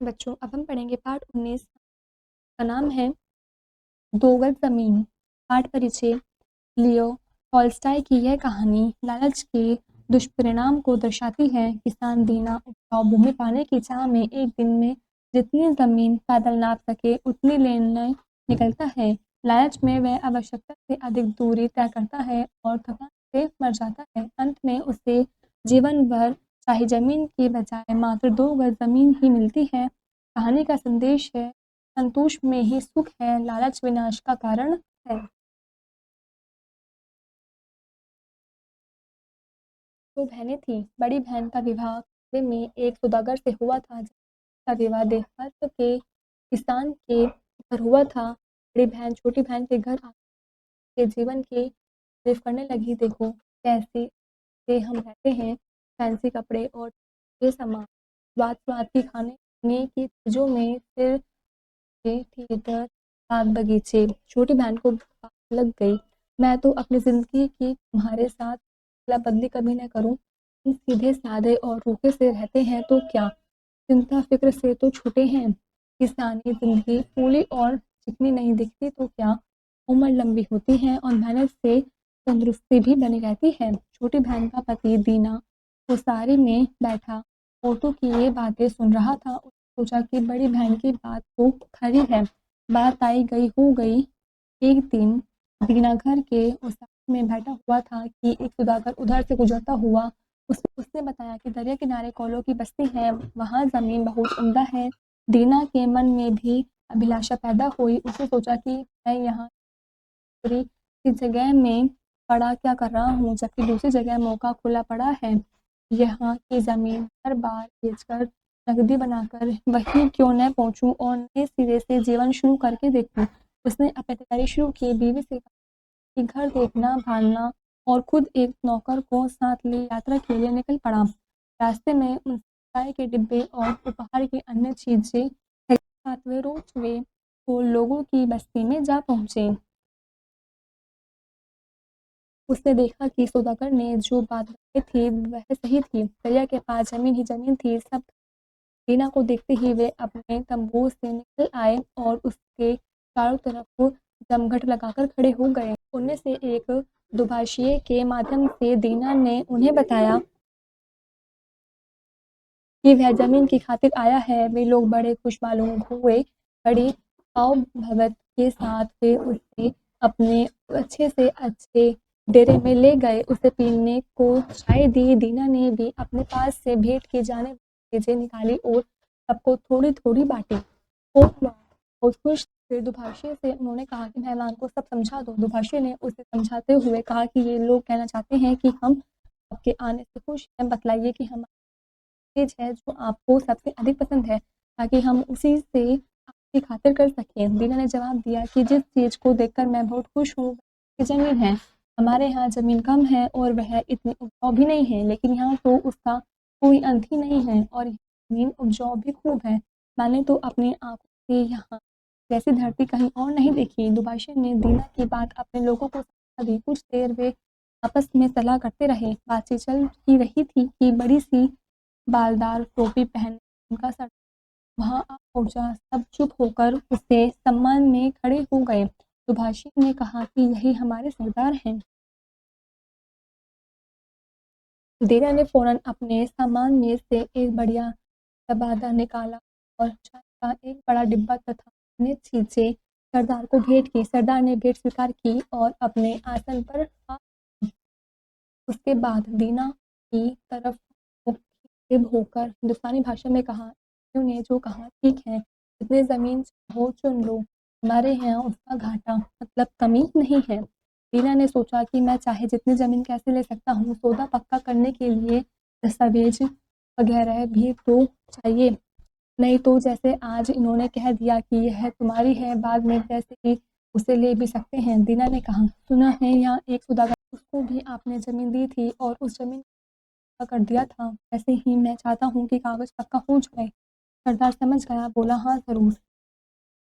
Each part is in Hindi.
बच्चों, अब हम पढ़ेंगे पाठ 19 का नाम है 2 गज ज़मीन। पाठ परिचय। लियो टॉल्स्टॉय की यह कहानी लालच के दुष्परिणाम को दर्शाती है। किसान दीना उपजाऊ भूमि पाने की चाह में एक दिन में जितनी ज़मीन पैदल नाप सके उतनी लेने निकलता है। लालच में वह आवश्यकता से अधिक दूरी तय करता है और थकान से मर जाता है। अंत में उसे जीवन भर चाहे ज़मीन के बजाय मात्र 2 गज ज़मीन ही मिलती है। कहानी का संदेश है, संतोष में ही सुख है, लालच विनाश का कारण है। दो बहनें थीं। बड़ी बहन का विवाह कस्बे में एक सौदागर से हुआ था, जबकि का विवाह देहात के किसान के घर हुआ था। बड़ी बहन छोटी बहन के घर आके जीवन की तारीफ करने लगी। देखो कैसे से हम रहते हैं, फैंसी कपड़े और ये सामान, स्वाद स्वाद की खाने पीने की चीज़ों में फिर थिएटर, बाग बगीचे। छोटी बहन को बात लग गई। मैं तो अपनी ज़िंदगी की तुम्हारे साथ अदला बदली कभी न करूँ। तुम सीधे साधे और रूखे से रहते हैं तो क्या, चिंता फिक्र से तो छूटे हैं। किसानी ज़िंदगी फूली और चिकनी नहीं दिखती तो क्या, उम्र लंबी होती है और मेहनत से तंदुरुस्ती भी बनी रहती है। छोटी बहन का पति दीना ओसारे में बैठा औरतों की ये बातें सुन रहा था। उसने सोचा कि बड़ी बहन की बात तो खरी है। बात आई गई हो गई। एक दिन दीना घर के ओसारे में बैठा हुआ था कि एक सौदागर उधर से गुजरता हुआ उसने बताया कि दरिया किनारे कौलों की बस्ती है, वहाँ ज़मीन बहुत उम्दा है। दीना के मन में भी अभिलाषा पैदा हुई। उसने सोचा कि मैं यहाँ पूरी इस जगह में पड़ा क्या कर रहा हूँ, जबकि दूसरी जगह मौका खुला पड़ा है। यहाँ की ज़मीन हर बार बेचकर नकदी बनाकर वहीं क्यों न पहुँचूँ और नए सिरे से जीवन शुरू करके देखूँ। उसने अपनी तैयारी शुरू की। बीवी से कि घर देखना भालना और खुद एक नौकर को साथ ले यात्रा के लिए निकल पड़ा। रास्ते में उन चाय के डिब्बे और उपहार की अन्य चीजें साथ वे रोज वे को लोगों की बस्ती में जा पहुंचे। उसने देखा कि सौदागर ने जो बात बताई थी वह सही थी। दरिया के पास जमीन ही जमीन थी। सब रीना को देखते ही वे अपने तंबू से निकल आए और उसके चारों तरफ जमघट लगाकर खड़े हो गए। उनमें से एक दुभाषिए के माध्यम से दीना ने उन्हें बताया कि वह जमीन की खातिर आया है। वे लोग बड़े खुश मालूम हुए। बड़ी आओ भगत के साथ वे उसे अपने अच्छे से अच्छे डेरे में ले गए। उसे पीने को चाय दी। दीना ने भी अपने पास से भेंट की जाने वाली चीजें निकाली और सबको थोड़ी थोड़ी बांटी। खूब लोग बहुत खुश थे। दुभाषी से उन्होंने कहा कि मेहमान को सब समझा दो। दुभाषी ने उसे समझाते हुए कहा कि ये लोग कहना चाहते हैं कि हम आपके आने से खुश हैं। बतलाइए कि हमारी चीज़ है जो आपको सबसे अधिक पसंद है, ताकि हम उसी से आपकी खातिर कर सकें। दीना ने जवाब दिया कि जिस चीज़ को देखकर मैं बहुत खुश हूँ वह ज़मीन है। हमारे यहाँ ज़मीन कम है और वह इतनी उपजाऊ भी नहीं है, लेकिन यहाँ तो उसका कोई अंत ही नहीं है और ज़मीन उपजाऊ भी खूब है। मैंने तो अपनी आँखों से यहाँ जैसी धरती कहीं और नहीं देखी। दुभाषी ने दीना की बात अपने लोगों को समझा दी। कुछ देर वे आपस में सलाह करते रहे। बातचीत चल ही रही थी कि बड़ी सी बालदार टोपी पहने उनका सर वहाँ आ पहुँचा। सब चुप होकर उससे सम्मान में खड़े हो गए। सुभाषी ने कहा कि यही हमारे सरदार हैं। दीना ने फौरन अपने सामान में से एक बढ़िया तबादा निकाला और चाय का एक बड़ा डिब्बा तथा अन्य चीजें सरदार को भेंट की। सरदार ने भेंट स्वीकार की और अपने आसन पर आ उसके बाद दीना की तरफ मुखिब होकर हिंदुस्तानी भाषा में कहा, ने जो कहा ठीक है, जितने ज़मीन चाहो चुन लो, हमारे यहाँ उसका घाटा मतलब कमी नहीं है। दीना ने सोचा कि मैं चाहे जितनी ज़मीन कैसे ले सकता हूँ, सौदा पक्का करने के लिए दस्तावेज वगैरह भी तो चाहिए, नहीं तो जैसे आज इन्होंने कह दिया कि यह तुम्हारी है, बाद में जैसे कि उसे ले भी सकते हैं। दीना ने कहा, सुना है यहाँ एक सौदागर, उसको भी आपने ज़मीन दी थी और उस ज़मीन पक्का कर दिया था। ऐसे ही मैं चाहता हूँ कि कागज़ पक्का हो जाए। सरदार समझ गया, बोला हाँ ज़रूर,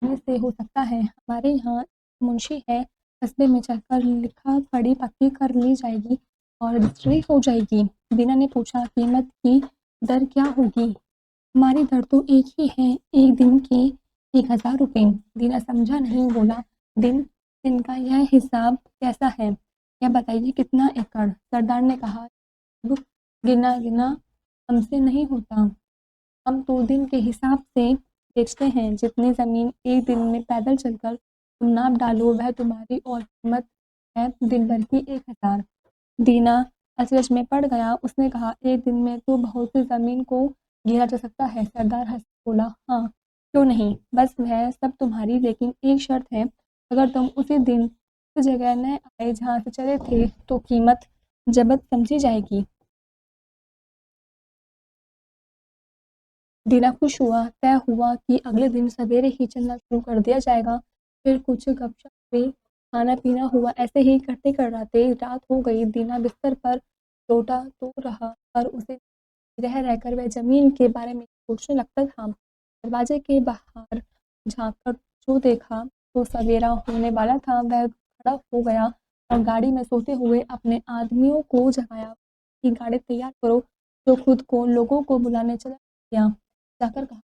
से हो सकता है। हमारे यहाँ मुंशी है, कस्बे में चलकर लिखा पढ़ी पक्की कर ली जाएगी और रजिस्ट्री हो जाएगी। दीना ने पूछा कीमत की दर क्या होगी। हमारी दर तो एक ही है, एक दिन के 1000 रुपये। दीना समझा नहीं, बोला, दिन दिन का यह हिसाब कैसा है? यह बताइए कितना एकड़? सरदार ने कहा, "अब गिना गिना हमसे नहीं होता, हम तो दिन के हिसाब से बेचते हैं। जितनी ज़मीन एक दिन में पैदल चलकर तुम नाप डालो वह तुम्हारी, और कीमत है दिन भर की 1000। दीना अचरज में पड़ गया। उसने कहा, एक दिन में तो बहुत सी ज़मीन को गिना जा सकता है। सरदार हंस बोला, हाँ, क्यों नहीं, बस वह सब तुम्हारी, लेकिन एक शर्त है, अगर तुम उसी दिन उस जगह न आए जहाँ से चले थे तो कीमत जब्त समझी जाएगी। दीना खुश हुआ। तय हुआ कि अगले दिन सवेरे ही चलना शुरू कर दिया जाएगा। फिर कुछ गपशप हुई, खाना पीना हुआ। ऐसे ही करते कराते रात हो गई। दीना बिस्तर पर लोटा तो रहा, पर उसे रह रहकर वह ज़मीन के बारे में सोचने लगता था। दरवाजे के बाहर झाँककर जो देखा तो सवेरा होने वाला था। वह खड़ा हो गया और गाड़ी में सोते हुए अपने आदमियों को जगाया कि गाड़ी तैयार करो, जो खुद को लोगों को बुलाने चला गया। जाकर कहा,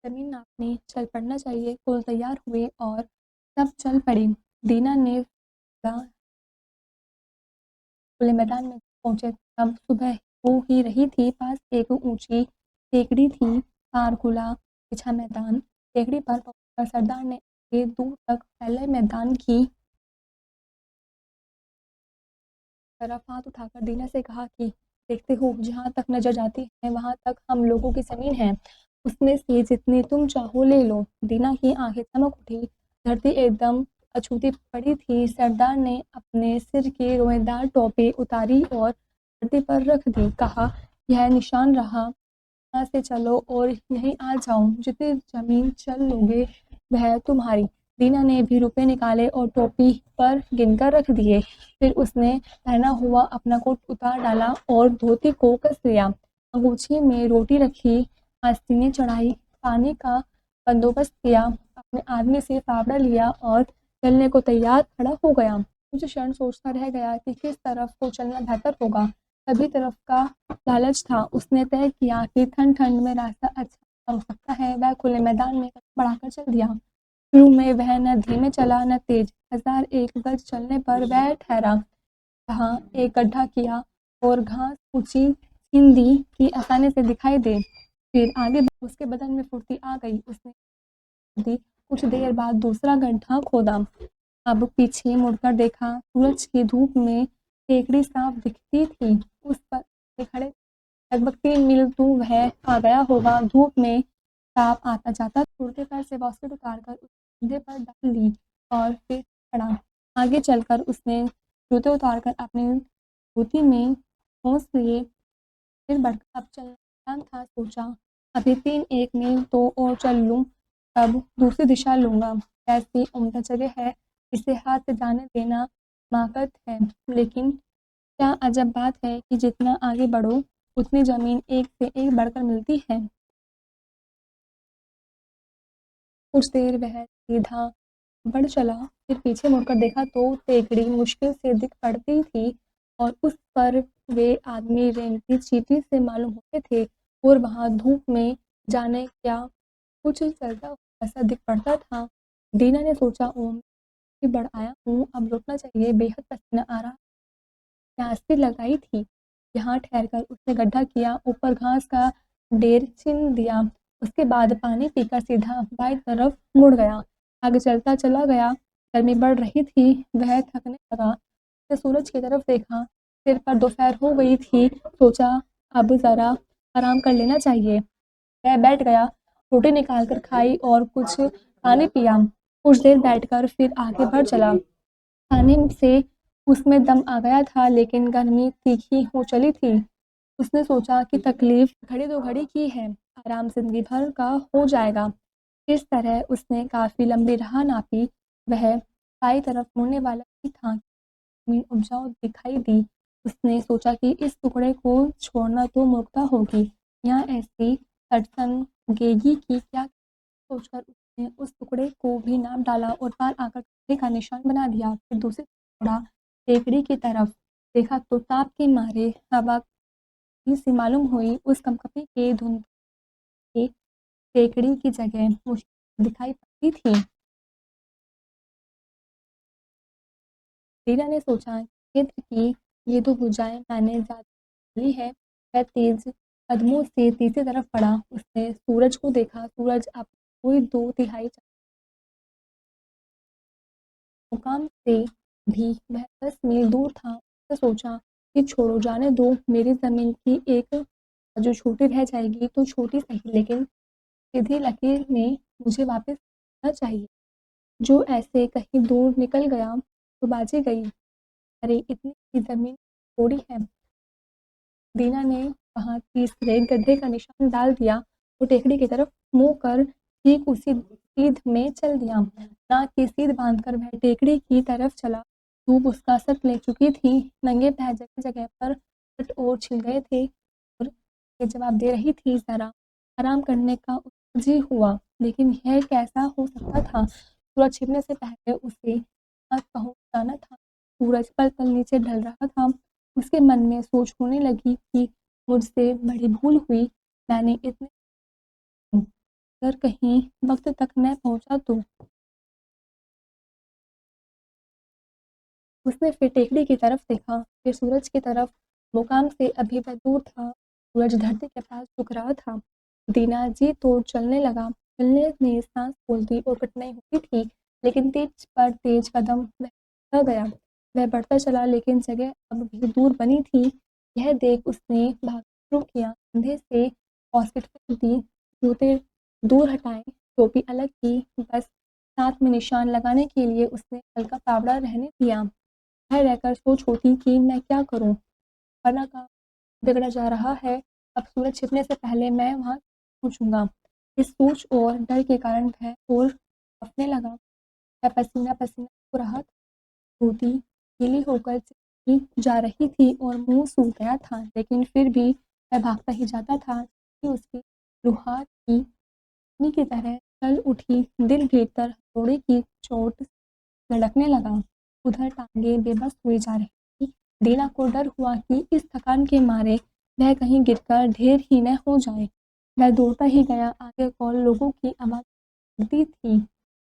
ज़मीन नापने चल पड़ना चाहिए। कुल तैयार हुए और सब चल पड़े। दीना ने खुले मैदान में पहुंचे तब सुबह हो ही रही थी। पास एक ऊंची टेकड़ी थी, पार खुला बिछा मैदान। टेकड़ी पर पहुंचकर सरदार ने आगे दूर तक फैले मैदान की तरफ हाथ उठाकर दीना से कहा कि देखते हो, जहाँ तक नजर जाती है वहाँ तक हम लोगों की ज़मीन है, उसमें से जितनी तुम चाहो ले लो। दीना की आंखें चमक उठी। धरती एकदम अछूती पड़ी थी। सरदार ने अपने सिर की रोएदार टोपी उतारी और धरती पर रख दी। कहा, यह निशान रहा, यहाँ से चलो और यहीं आ जाओ। जितनी ज़मीन चल लोगे वह तुम्हारी। दीना ने भी रुपए निकाले और टोपी पर गिनकर रख दिए। फिर उसने पहना हुआ अपना कोट उतार डाला और धोती को कस लिया। अंगोछी में रोटी रखी, आस्तीनें चढ़ाई, पानी का बंदोबस्त किया, अपने आदमी से फावड़ा लिया और चलने को तैयार खड़ा हो गया। कुछ क्षण सोचता रह गया कि किस तरफ को चलना बेहतर होगा। सभी तरफ का लालच था। उसने तय किया कि ठंड ठंड में रास्ता अच्छा हो सकता है। वह खुले मैदान में कदम बढ़ाकर चल दिया। शुरू में वह न धीमे चला न तेज। 1001 गज चलने पर वह ठहरा। जहाँ एक गड्ढा किया और घास ऊंची छीन दी कि आसानी से दिखाई दे। फिर आगे उसके बदन में फुर्ती आ गई। उसने दी। कुछ देर बाद दूसरा गड्ढा खोदा। अब पीछे मुड़कर देखा। सूरज की धूप में टेकड़ी साफ दिखती थी। उस पर वे खड़े लगभग 3 मील दूर वह आ गया होगा। धूप में साफ आता जाता। उड़ते पैर से बास्केट उतार कर उस कंधे पर डाल ली और फिर खड़ा। आगे चलकर उसने जूते उतार कर अपनी धोती में ठूंस लिए। फिर बढ़कर अब चलना आसान था। सोचा, अभी 3 1 मील तो और चल लूँ, तब दूसरी दिशा लूँगा। ऐसी उम्दा जगह है, इसे हाथ से जाने देना हिमाकत है। लेकिन क्या अजब बात है कि जितना आगे बढ़ो उतनी ज़मीन एक से एक बढ़कर मिलती है। कुछ देर वह सीधा बढ़ चला, फिर पीछे मुड़कर देखा तो टेकड़ी मुश्किल से दिख पड़ती थी और उस पर वे आदमी रेंगती चींटी से मालूम होते थे, और वहाँ धूप में जाने क्या कुछ चलता हुआ ऐसा दिख पड़ता था। दीना ने सोचा, ओह, मैं बढ़ आया हूँ, अब रुकना चाहिए। बेहद पसीना आ रहा। प्यास भी लगाई थी। यहाँ ठहरकर उसने गड्ढा किया, ऊपर घास का ढेर चीन दिया। उसके बाद पानी पीकर सीधा बाईं तरफ मुड़ गया। आगे चलता चला गया। गर्मी बढ़ रही थी। वह थकने लगा। उसने सूरज की तरफ देखा। सिर पर दोपहर हो गई थी। सोचा, अब ज़रा आराम कर लेना चाहिए। वह बैठ गया। रोटी निकाल कर खाई और कुछ पानी पिया। कुछ देर बैठकर फिर आगे बढ़ चला। खाने से उसमें दम आ गया था, लेकिन गर्मी तीखी हो चली थी। उसने सोचा कि तकलीफ घड़ी दो घड़ी की है, आराम जिंदगी भर का हो जाएगा। इस तरह उसने काफ़ी लंबी राह नापी। वह बाई तरफ मुड़ने वाला ही था, ज़मीन उपजाऊ दिखाई दी। उसने सोचा कि इस टुकड़े को छोड़ना तो मूर्खता होगी, यहाँ ऐसी अड़चन गेगी कि क्या। सोचकर उसने उस टुकड़े को भी नाप डाला और पार आकर टुकड़े का निशान बना दिया। फिर दूसरी थोड़ा टेकड़ी की तरफ देखा तो ताप के मारे हवा सी मालूम हुई। उस कंपकपी के धुंध टेकड़ी की जगह मुश्किल दिखाई पड़ती थी। रीना ने सोचा, क्षेत्र की ये तो भुजाएं मैंने ज़्यादा ली है। वह तेज कदमों से तीसरी तरफ बढ़ा। उसने सूरज को देखा। सूरज अब कोई 2/3 मुकाम से भी वह 10 मील दूर था। उसने सोचा कि छोड़ो, जाने दो, मेरी ज़मीन की एक जो छोटी रह जाएगी तो छोटी सही, लेकिन सीधी लकीर में मुझे वापस आना चाहिए। जो ऐसे कहीं दूर निकल गया तो बाजी गई। अरे इतनी सी ज़मीन थोड़ी है। दीना ने वहाँ तीसरे गड्ढे का निशान डाल दिया। वो टेकड़ी की तरफ मुँह कर ठीक उसी सीध में चल दिया। नाक की सीध बांधकर वह टेकड़ी की तरफ चला। धूप उसका सर ले चुकी थी। नंगे पैर जगह जगह पर फट और छिल गए थे और ये जवाब दे रही थी, ज़रा आराम करने का उसको जी हुआ, लेकिन यह कैसा हो सकता था? सूरज छिपने से पहले उसे हाथ पहुँच जाना था। सूरज पल पल नीचे ढल रहा था। उसके मन में सोच होने लगी कि मुझसे बड़ी भूल हुई। मैंने इतने अगर कहीं वक्त तक न पहुंचा तो। उसने फिर टेकड़ी की तरफ देखा, फिर सूरज की तरफ। मुकाम से अभी वह दूर था। सूरज धरती के पास झुक रहा था। दीना जी तोड़ चलने लगा। चलने में सांस फूलती और कठिनाई होती थी, लेकिन तेज पर तेज कदम वह बढ़ता गया। वह बढ़ता चला, लेकिन जगह अब भी दूर बनी थी। यह देख उसने भागना शुरू किया। कंधे से हॉस्पिटल दी, जूते दूर हटाए, टोपी अलग की। बस साथ में निशान लगाने के लिए उसने हल्का फावड़ा रहने दिया। घर रहकर सोच होती कि मैं क्या करूं, वरना काम बिगड़ा जा रहा है। अब सूरज छिपने से पहले मैं वहां पहुंचूंगा। इस सोच और डर के कारण वह और कांपने लगा। वह पसीना पसीना हो रहा था। धोती गीली होकर चिपकी जा रही थी और मुंह सूख गया था, लेकिन फिर भी वह भागता ही जाता था कि उसकी लुहार की अपनी की तरह चल उठी। दिल भीतर हथौड़े की चोट धड़कने लगा। उधर टांगे बेबस हुई जा रही थी। दीना को डर हुआ कि इस थकान के मारे वह कहीं गिरकर ढेर ही न हो जाए। वह दौड़ता ही गया। आगे को लोगों की आवाज़ सुनती थी।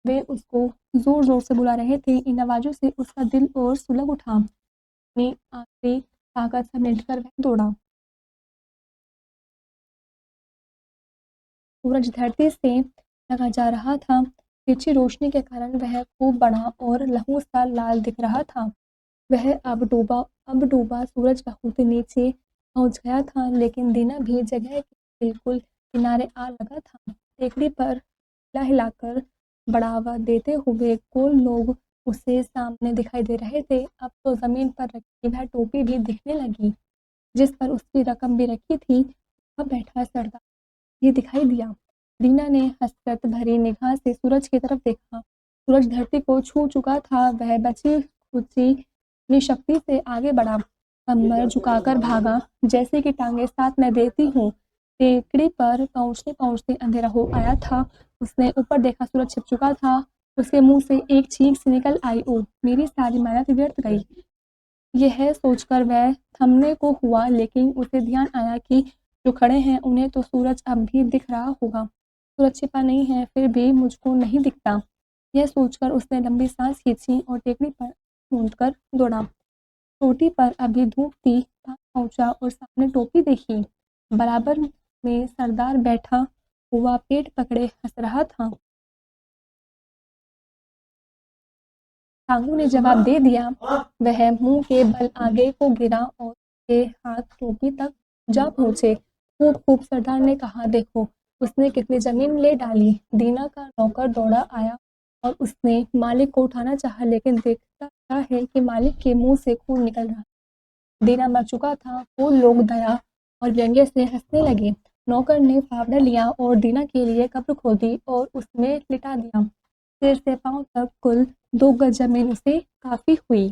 वे उसको जोर जोर से बुला रहे थे। इन आवाज़ों से उसका दिल और सुलग उठा। अपनी आखिरी ताकत समेटकर वह दौड़ा। सूरज धरती से ढका जा रहा था। तिरछी रोशनी के कारण वह खूब बड़ा और लहू सा लाल दिख रहा था। वह अब डूबा सूरज बहुत नीचे पहुंच गया था, लेकिन दीना भी जगह के बिल्कुल किनारे आ लगा था। टेकड़ी पर हिला हिलाकर बढ़ावा देते हुए कोल लोग उसे सामने दिखाई दे रहे थे। अब तो ज़मीन पर रखी वह टोपी भी दिखने लगी, जिस पर उसकी रकम भी रखी थी। वहाँ बैठा सरदार भी दिखाई दिया। दीना ने हसरत भरी निगाह से सूरज की तरफ देखा। सूरज धरती को छू चुका था। वह बची खुची अपनी शक्ति से आगे बढ़ा, कमर झुकाकर भागा, जैसे कि टांगे साथ मैं देती हूँ। टेकड़ी पर पहुँचते पहुँचते अंधेरा हो आया था। उसने ऊपर देखा, सूरज छिप चुका था। उसके मुंह से एक चीख सी निकल आई, ओ मेरी सारी मेहनत व्यर्थ गई। यह सोचकर वह थमने को हुआ, लेकिन उसे ध्यान आया कि जो खड़े हैं उन्हें तो सूरज अब भी दिख रहा होगा। सूरज छिपा नहीं है, फिर भी मुझको नहीं दिखता। यह सोचकर उसने लंबी सांस खींची और टेकड़ी पर ढूंढ कर दौड़ा। चोटी पर अभी धूप थी। पास पहुंचा और सामने टोपी देखी। बराबर में सरदार बैठा हुआ पेट पकड़े हंस रहा था। ठाकुर ने जवाब दे दिया। वह मुंह के बल आगे को गिरा और उसके हाथ टोपी तक जा पहुंचे। खूब खूब सरदार ने कहा, देखो उसने कितनी जमीन ले डाली। दीना का नौकर दौड़ा आया और उसने मालिक को उठाना चाहा, लेकिन देखता क्या है कि मालिक के मुंह से खून निकल रहा। दीना मर चुका था। वो लोग दया और व्यंग्य से हंसने लगे। नौकर ने फावड़ा लिया और दीना के लिए कब्र खोदी और उसमें लिटा दिया। सिर से पांव तक कुल 2 गज जमीन उसे काफी हुई।